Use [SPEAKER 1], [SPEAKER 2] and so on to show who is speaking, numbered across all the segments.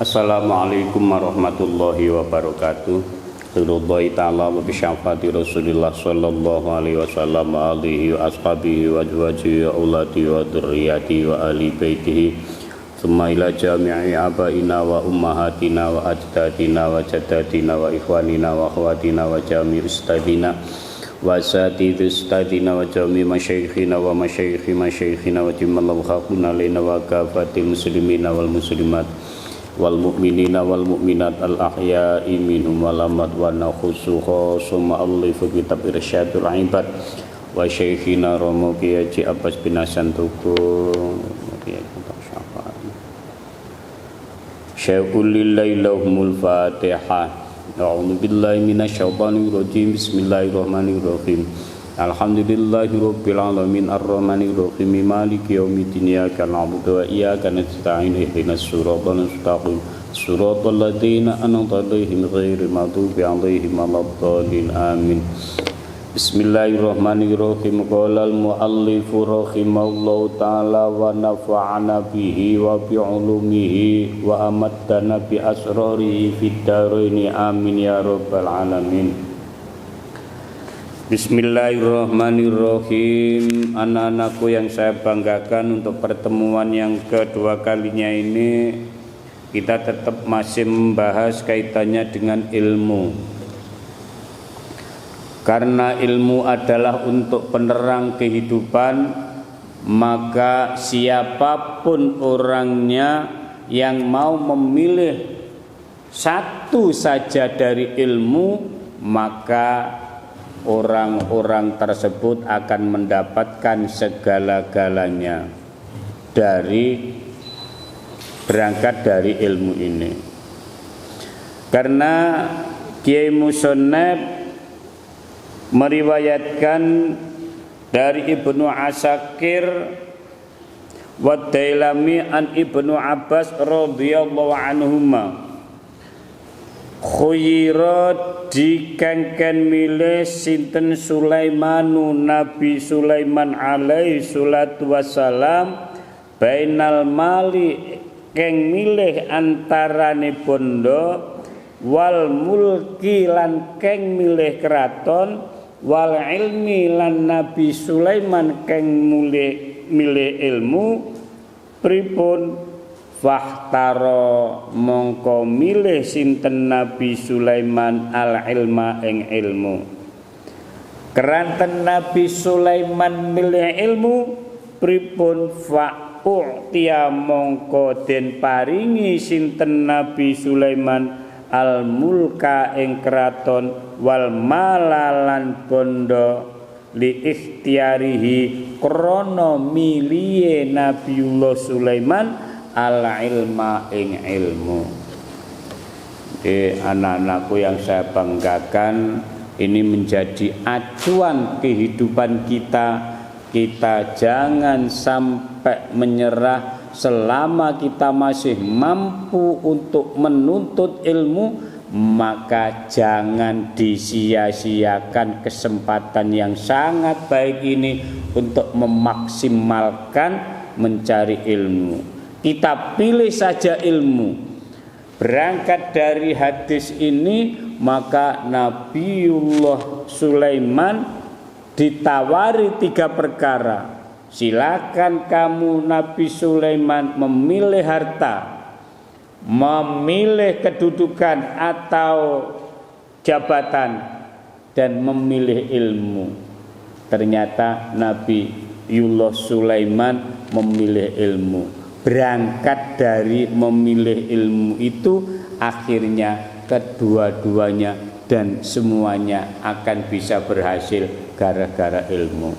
[SPEAKER 1] Assalamualaikum warahmatullahi wabarakatuh. Ridwallahi ta'ala wa bisyafaati Rasulillah sallallahu alaihi wasallam wa alihi wa ashabihi wa azwajihi wa auladihi wa dzurriyyatihi wa ahli baitihi. Tsumma ila jami'i abaina wa ummahatina wa ajdadina wa jaddatina wa ikhwanina wa akhwatina wa jami'i ustadina wa asatidhi ustadina wa jami'i masyayikhina wa masyayikhi masyayikhina wa jimmallahu khaquna lina wa kafatil muslimina wal muslimat wal mu'minina wal mu'minat al ahya'i minhum wal amwat wa nakhusu khasuma allifu kitab irsyadul ibad wa syekhina Romo Kiai Haji Abbas bin Hasan Tukul Syekhul lillahi lahumul fatihah. A'udzu billahi minasyaitonir rajim. Bismillahirrahmanirrahim. Alhamdulillahi rabbil alamin arrahmanir rahim maliki yaumiddin iyyaka na'budu wa iyyaka nasta'in ihdinas siratal mustaqim siratal ladzina an'amta 'alaihim ghairil maghdubi 'alaihim waladdallin amin. Bismillahirrahmanirrahim. Qala al-muallifu rahimahullahu ta'ala wa nafa'ana bihi wa bi 'ulumihi wa amaddana bi asrarihi fid dharain amin ya rabbal alamin. Bismillahirrahmanirrahim. Anak-anakku yang saya banggakan, untuk pertemuan yang kedua kalinya ini kita tetap masih membahas kaitannya dengan ilmu. Karena ilmu adalah untuk penerang kehidupan, maka siapapun orangnya yang mau memilih satu saja dari ilmu, maka orang-orang tersebut akan mendapatkan segala-galanya berangkat dari ilmu ini. Karena Kiai Musannaf meriwayatkan dari Ibnu Asakir wa Dailami an Ibnu Abbas radhiyallahu anhuma, khuyira dikengken milih sinten Sulaimanu, Nabi Sulaiman alaihi salatu wassalam, bainal mali keng milih antarane bondo, wal mulki lan keng milih keraton, wal ilmi lan Nabi Sulaiman keng milih ilmu. Pripun? Fahtaro mongko milih sinten Nabi Sulaiman al ilma ing ilmu. Keranten Nabi Sulaiman milih ilmu, pripun? Fa'u'tiya mongko den paringi sinten Nabi Sulaiman al mulka ing keraton, wal malalan bondo li ikhtiarihi krana milihe Nabiullah Sulaiman al ilma ing ilmu. Anak-anakku yang saya banggakan, ini menjadi acuan kehidupan kita. Kita jangan sampai menyerah selama kita masih mampu untuk menuntut ilmu, maka jangan disia-siakan kesempatan yang sangat baik ini untuk memaksimalkan mencari ilmu. Kita pilih saja ilmu. Berangkat dari hadis ini, maka Nabiullah Sulaiman ditawari 3 perkara. Silakan kamu Nabi Sulaiman memilih harta, memilih kedudukan atau jabatan, dan memilih ilmu. Ternyata Nabiullah Sulaiman memilih ilmu. Berangkat dari memilih ilmu itu, akhirnya kedua-duanya dan semuanya akan bisa berhasil gara-gara ilmu.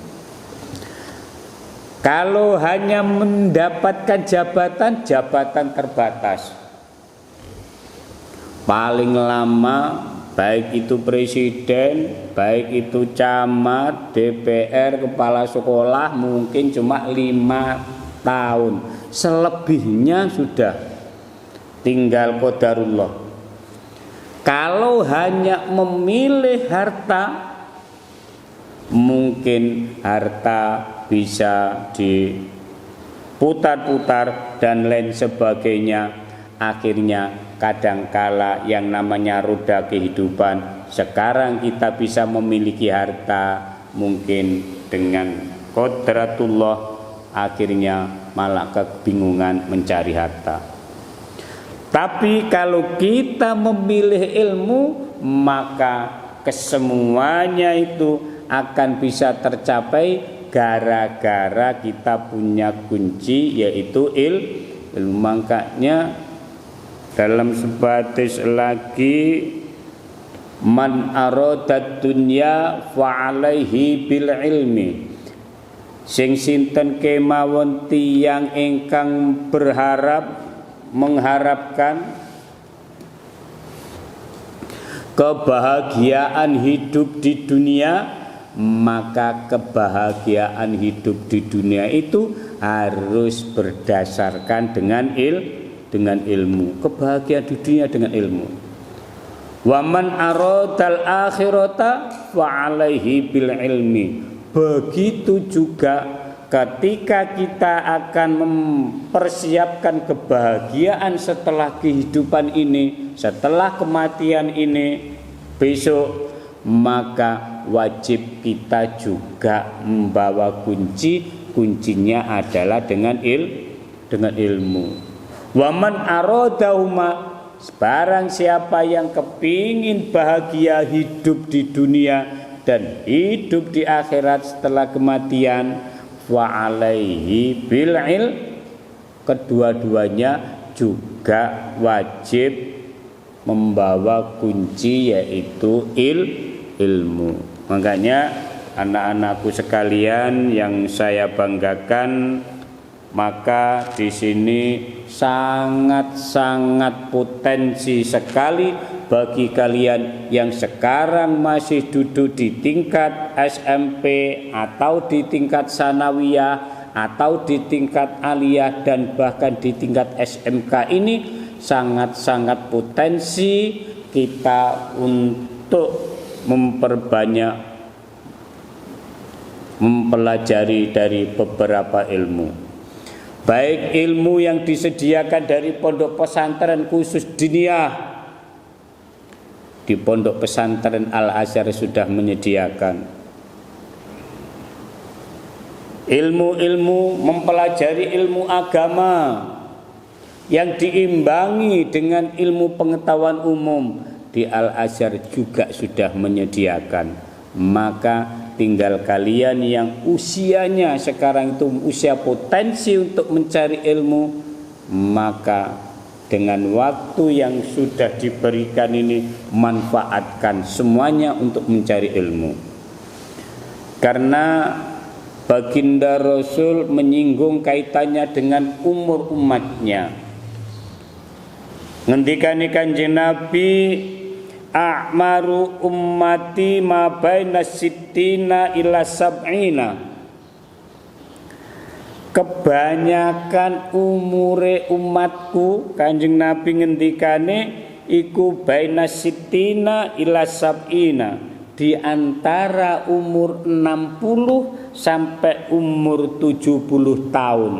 [SPEAKER 1] Kalau hanya mendapatkan jabatan terbatas. Paling lama baik itu presiden, baik itu camat, DPR, kepala sekolah mungkin cuma 5 tahun. Selebihnya sudah tinggal qadarullah. Kalau hanya memilih harta, mungkin harta bisa diputar-putar dan lain sebagainya. akhirnya kadangkala yang namanya roda kehidupan, sekarang kita bisa memiliki harta, mungkin dengan qodratullah akhirnya malah kebingungan mencari harta. Tapi kalau kita memilih ilmu, maka kesemuanya itu akan bisa tercapai gara-gara kita punya kunci, yaitu ilmu. Makanya dalam sebuah hadis lagi, man aradad dunya fa alaihi bil ilmi. Sing sinten kemawon tiyang ingkang mengharapkan kebahagiaan hidup di dunia, maka kebahagiaan hidup di dunia itu harus berdasarkan dengan ilmu. Kebahagiaan di dunia dengan ilmu. Wa man aradal akhirata fa alaihi bil ilmi. Begitu juga ketika kita akan mempersiapkan kebahagiaan setelah kehidupan ini, setelah kematian ini besok, maka wajib kita juga membawa kuncinya adalah dengan ilmu. Waman aradahuma, barang siapa yang kepingin bahagia hidup di dunia dan hidup di akhirat setelah kematian, wa alaihi bil ilm, kedua-duanya juga wajib membawa kunci, yaitu ilmu. Makanya anak-anakku sekalian yang saya banggakan, maka di sini sangat-sangat potensi sekali bagi kalian yang sekarang masih duduk di tingkat SMP atau di tingkat sanawiyah atau di tingkat aliyah dan bahkan di tingkat SMK. Ini sangat-sangat potensi kita untuk memperbanyak mempelajari dari beberapa ilmu. Baik ilmu yang disediakan dari pondok pesantren khusus diniyah. Di pondok pesantren Al-Azhar sudah menyediakan ilmu-ilmu, mempelajari ilmu agama yang diimbangi dengan ilmu pengetahuan umum. Di Al-Azhar juga sudah menyediakan. Maka tinggal kalian yang usianya sekarang itu usia potensi untuk mencari ilmu, maka dengan waktu yang sudah diberikan ini manfaatkan semuanya untuk mencari ilmu. Karena baginda Rasul menyinggung kaitannya dengan umur umatnya. Ngendikane Kanjeng Nabi, a'maru ummati ma baina sittina ila sab'ina. Kebanyakan umure umatku, Kanjeng Nabi ngendikane iku baina sittina ila sab'ina, di antara umur 60 sampai umur 70 tahun.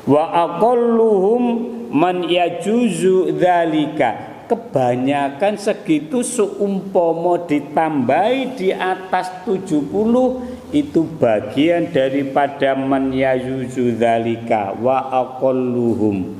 [SPEAKER 1] Wa aqalluhum man yajuzu dzalika. Kebanyakan segitu, seumpama ditambahi di atas 70 itu bagian daripada man yajuzu dzalika wa aqalluhum,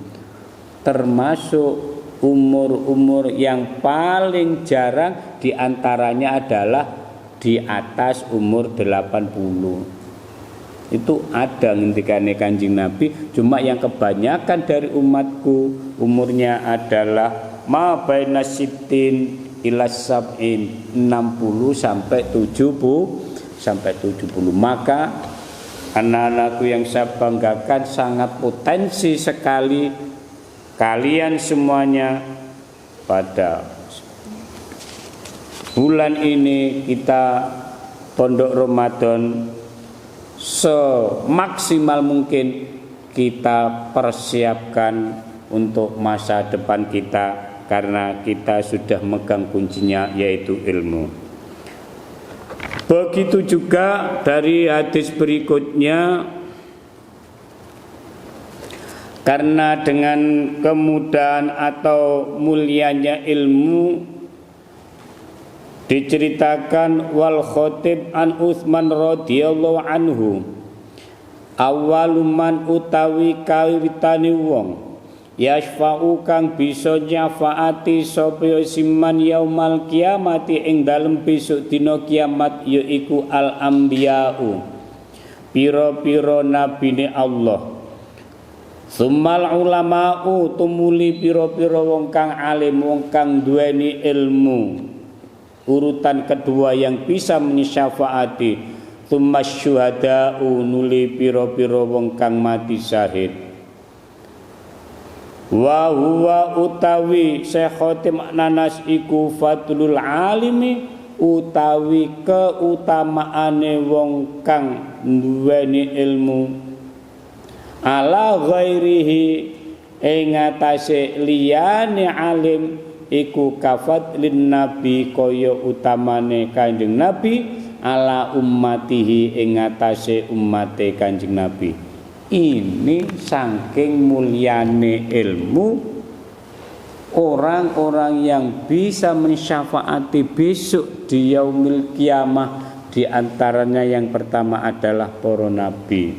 [SPEAKER 1] termasuk umur-umur yang paling jarang diantaranya adalah di atas umur 80. Itu ada ngendikane Kanjeng Nabi, cuma yang kebanyakan dari umatku umurnya adalah ma baina sittin ila sab'in, 60 sampai 70. Maka anak-anakku yang saya banggakan, sangat potensi sekali kalian semuanya. Pada bulan ini kita Pondok Ramadan semaksimal mungkin kita persiapkan untuk masa depan kita, karena kita sudah megang kuncinya, yaitu ilmu. Begitu juga dari hadis berikutnya, Karena dengan kemudahan atau mulianya ilmu diceritakan wal khotib an Utsman radhiyallahu anhu awaluman utawi kawitane wong yasfa'u kang bisa nyafaati sapa siman yaumal kiamati ing dalem besok dina kiamat yaiku al anbiya'u pira-pira nabine Allah. Summal ulama'u tumuli pira-pira wong kang alim wong kang duweni ilmu. Urutan kedua yang bisa menyyafaati summas syuhada'u nuli pira-pira wong kang mati syahid. Wa huwa utawi Syekh Khatim Nanas iku fadlul alimi utawi keutamaane wong kang duweni ilmu ala ghairihi ing atase liyane alim iku kafat lin nabi kaya utamane Kanjeng Nabi ala ummatihi ing atase ummate Kanjeng Nabi. Ini saking mulyane ilmu orang-orang yang bisa mensyafaati besok di yaumil kiamah, di antaranya yang pertama adalah para nabi.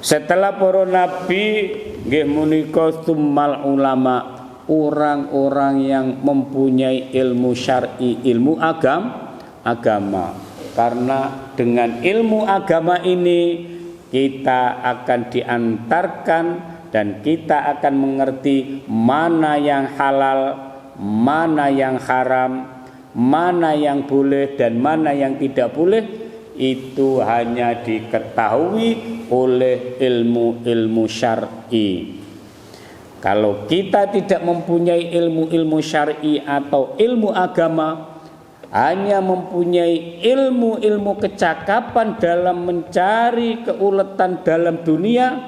[SPEAKER 1] Setelah para nabi nggih menika tsummal ulama, orang-orang yang mempunyai ilmu syar'i, ilmu agama. Karena dengan ilmu agama ini kita akan diantarkan dan kita akan mengerti mana yang halal, mana yang haram, mana yang boleh dan mana yang tidak boleh. Itu hanya diketahui oleh ilmu-ilmu syar'i. Kalau kita tidak mempunyai ilmu-ilmu syar'i atau ilmu agama, hanya mempunyai ilmu-ilmu kecakapan dalam mencari keuletan dalam dunia,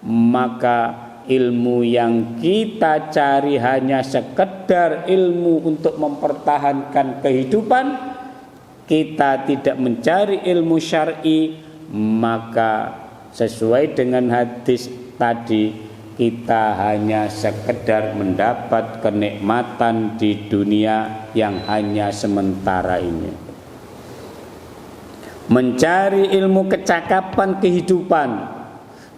[SPEAKER 1] maka ilmu yang kita cari hanya sekedar ilmu untuk mempertahankan kehidupan. Kita tidak mencari ilmu syar'i, maka sesuai dengan hadis tadi kita hanya sekedar mendapat kenikmatan di dunia yang hanya sementara ini. Mencari ilmu kecakapan kehidupan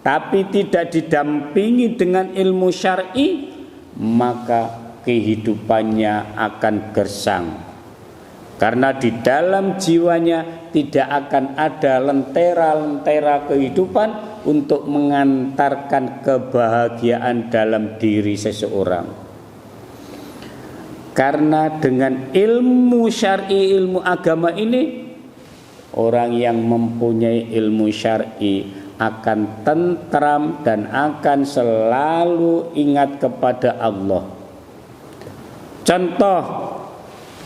[SPEAKER 1] tapi tidak didampingi dengan ilmu syar'i, maka kehidupannya akan gersang. Karena di dalam jiwanya tidak akan ada lentera-lentera kehidupan untuk mengantarkan kebahagiaan dalam diri seseorang. Karena dengan ilmu syar'i, ilmu agama ini, orang yang mempunyai ilmu syar'i akan tentram dan akan selalu ingat kepada Allah. Contoh,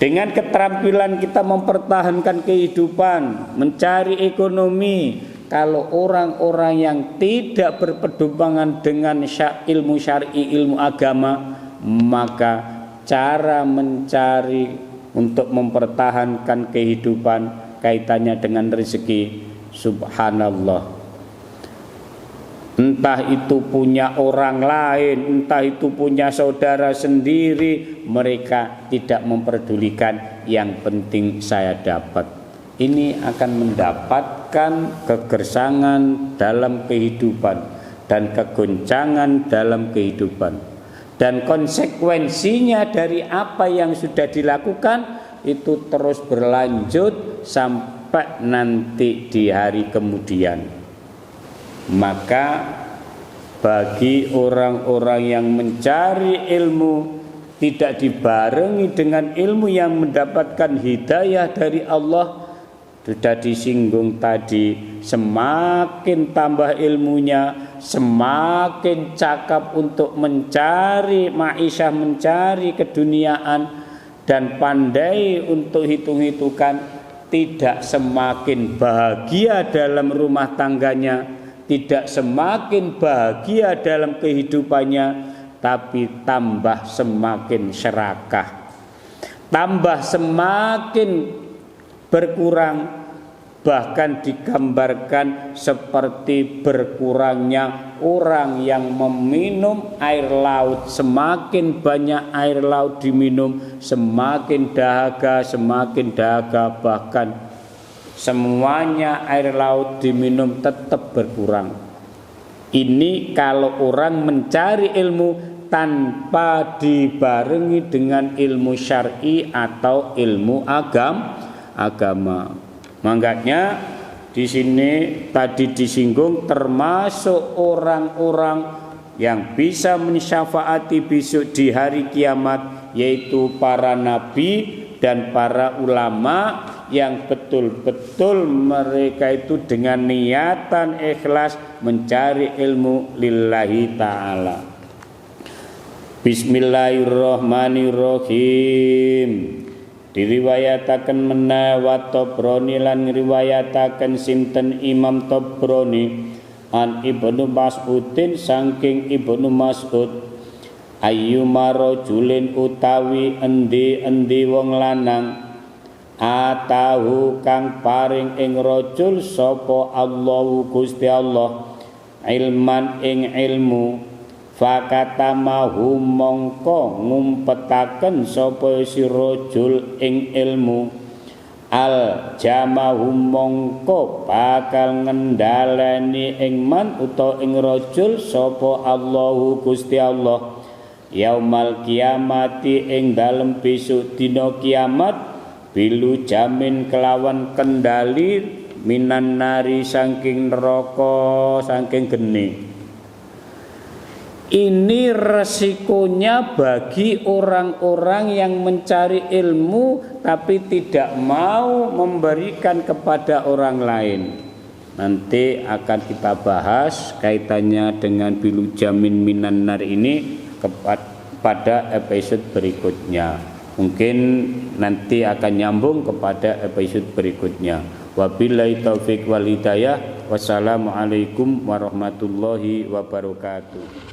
[SPEAKER 1] dengan keterampilan kita mempertahankan kehidupan, mencari ekonomi. Kalau orang-orang yang tidak berpedoman dengan ilmu syar'i, ilmu agama, maka cara mencari untuk mempertahankan kehidupan kaitannya dengan rezeki, subhanallah. Entah itu punya orang lain, entah itu punya saudara sendiri, mereka tidak memperdulikan, yang penting saya dapat. Ini akan mendapatkan kegersangan dalam kehidupan dan kegoncangan dalam kehidupan. Dan konsekuensinya dari apa yang sudah dilakukan itu terus berlanjut sampai nanti di hari kemudian. Maka bagi orang-orang yang mencari ilmu tidak dibarengi dengan ilmu yang mendapatkan hidayah dari Allah, sudah disinggung tadi, semakin tambah ilmunya, semakin cakap untuk mencari ma'isyah, mencari keduniaan, dan pandai untuk hitung-hitungan, tidak semakin bahagia dalam rumah tangganya, tidak semakin bahagia dalam kehidupannya, tapi tambah semakin serakah, tambah semakin berkurang, bahkan digambarkan seperti berkurangnya orang yang meminum air laut. Semakin banyak air laut diminum, semakin dahaga, bahkan semuanya air laut diminum tetap berkurang. Ini kalau orang mencari ilmu tanpa dibarengi dengan ilmu syar'i atau ilmu agama. Makanya di sini tadi disinggung termasuk orang-orang yang bisa mensyafaati besok di hari kiamat, yaitu para nabi dan para ulama yang betul-betul mereka itu dengan niatan ikhlas mencari ilmu lillahi ta'ala. Bismillahirrahmanirrahim. Diriwayataken menawa Tobroni lan riwayataken sinten Imam Tobroni an Ibnu Mas'udin saking Ibnu Mas'ud, ayyuma rajulin utawi endi wong lanang atahu kang paring ing rajul sapa Allahu Gusti Allah ilman ing ilmu, fakatamahu mongko ngumpetaken sapa si rajul ing ilmu, al jamahu mongko bakal ngendhaleni ing man utawa ing rajul sapa Allahu Gusti Allah yaumal kiamati ing dalem besok dina kiamat, bilu jamin kelawan kendali minan nari saking neraka saking geni. Ini resikonya bagi orang-orang yang mencari ilmu tapi tidak mau memberikan kepada orang lain. Nanti akan kita bahas kaitannya dengan bilu jamin minan nar ini pada episode berikutnya. Mungkin nanti akan nyambung kepada episode berikutnya. Wabillahi taufik wal hidayah. Wassalamualaikum warahmatullahi wabarakatuh.